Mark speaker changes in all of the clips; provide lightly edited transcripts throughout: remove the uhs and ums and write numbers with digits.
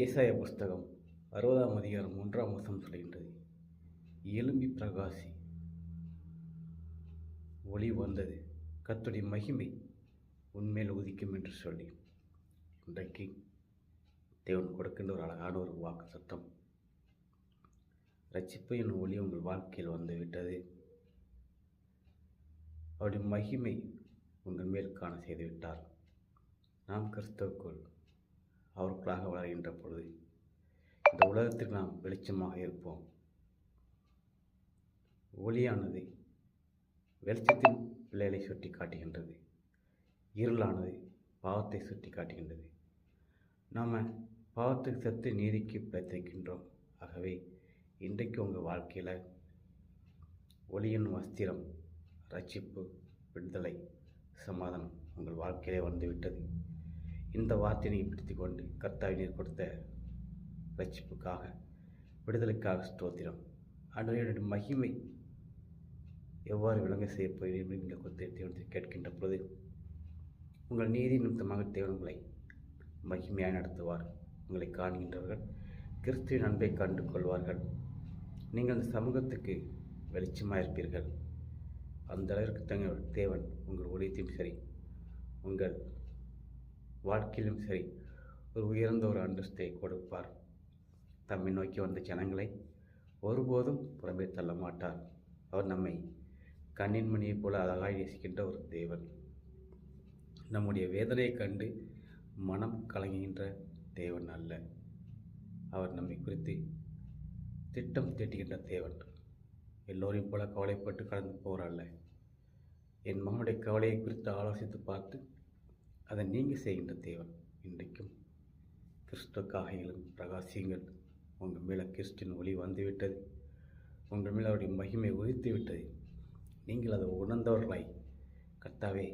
Speaker 1: ஏசாயா புஸ்தகம் 60ஆம் அதிகாரம் 1ஆம் வசனம் சொல்கின்றது, எழும்பி பிரகாசி, ஒளி வந்தது, கர்த்தருடைய மகிமை உன்மேல் உதிக்கும் என்று சொல்லி இன்றைக்கு தேவன் கொடுக்கின்ற ஒரு அழகான ஒரு வாக்கு சத்தம். ரட்சிப்பு என்னும் ஒளி உங்கள் வாழ்க்கையில் வந்து விட்டது. அவருடைய மகிமை உங்கள் மேல் காண செய்து விட்டார். நாம் கிறிஸ்துவுக்குள் அவருக்குள்ளாக வளர்கின்ற பொழுது இந்த உலகத்திற்கு நாம் வெளிச்சமாக இருப்போம். ஒளியானது வெளிச்சத்தின் பிள்ளைகளை சுட்டி காட்டுகின்றது, இருளானது பாவத்தை சுட்டி காட்டுகின்றது. நாம் பாவத்துக்கு சத்து நீதிக்கு பிழைத்திருக்கின்றோம். ஆகவே இன்றைக்கு உங்கள் வாழ்க்கையில் ஒளியின் வஸ்திரம், ரட்சிப்பு, விடுதலை, சமாதானம் உங்கள் வாழ்க்கையிலே வந்துவிட்டது. இந்த வார்த்தையை பிடித்து கொண்டு கர்த்தாவை நீர் கொடுத்த ரட்சிப்புக்காக, விடுதலைக்காக ஸ்தோத்திரம். ஆண்டவருடைய மகிமை எவ்வாறு விளங்க செய்யப்போகிறீர்கள் நீங்கள் கொடுத்த தேவனத்தை கேட்கின்ற பொழுது உங்கள் நீதி நிமித்தமாக தேவன் உங்களை மகிமையாக நடத்துவார். உங்களை காண்கின்றவர்கள் கிறிஸ்துவின் அன்பை கண்டு கொள்வார்கள். நீங்கள் அந்த சமூகத்துக்கு வெளிச்சமாக இருப்பீர்கள். அந்த அளவிற்கு தங்கள் தேவன் உங்கள் ஊழியத்தையும் சரி, உங்கள் வாழ்க்கையிலும் சரி, ஒரு உயர்ந்த ஒரு அந்தஸ்தை கொடுப்பார். தம்மை நோக்கி வந்த ஜனங்களை ஒருபோதும் புறம்பே தள்ள மாட்டார். அவர் நம்மை கண்ணின் மணியைப் போல அழகாய் நேசிக்கின்ற ஒரு தேவன். நம்முடைய வேதனையை கண்டு மனம் கலங்குகின்ற தேவன் அல்ல. அவர் நம்மை குறித்து திட்டம் தீட்டுகின்ற தேவன். எல்லோரையும் போல கவலைப்பட்டு கடந்து போகிற அல்ல. என் மகனுடைய கவலையை குறித்து ஆலோசித்து பார்த்து அதை நீங்கள் செய்கின்ற தேவன். இன்றைக்கும் கிறிஸ்துக்காக எழும் பிரகாசியுங்கள். உங்கள் மேலே கிறிஸ்டின் ஒளி வந்துவிட்டது. உங்கள் மேலே அவருடைய மகிமை உதித்து விட்டது. நீங்கள் அதை உணர்ந்தவர்களாய், கர்த்தாவே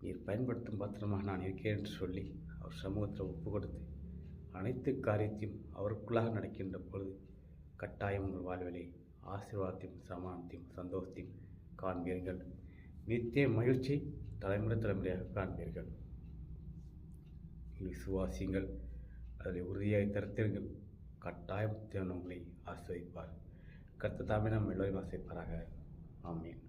Speaker 1: நீர் பயன்படுத்தும் பாத்திரமாக நான் இருக்கிறேன் என்று சொல்லி அவர் சமூகத்தில் ஒப்பு கொடுத்து அனைத்து காரியத்தையும் அவருக்குள்ளாக நடக்கின்ற பொழுது கட்டாயம் உங்கள் வாழ்விலே ஆசீர்வாதத்தையும் சமாதானத்தையும் சந்தோஷத்தையும் காண்பீர்கள். நித்திய மகிழ்ச்சி தலைமுறை தலைமுறையாக காண்பீர்கள். விசுவாசியுங்கள், அதில் உறுதியாக தரித்திருங்கள். கட்டாயம் தேவன் உங்களை ஆசிர்வதிப்பார். கர்த்தர் தாமே நாம் எல்லோரையும் ஆசைப்பாராக. ஆமென்.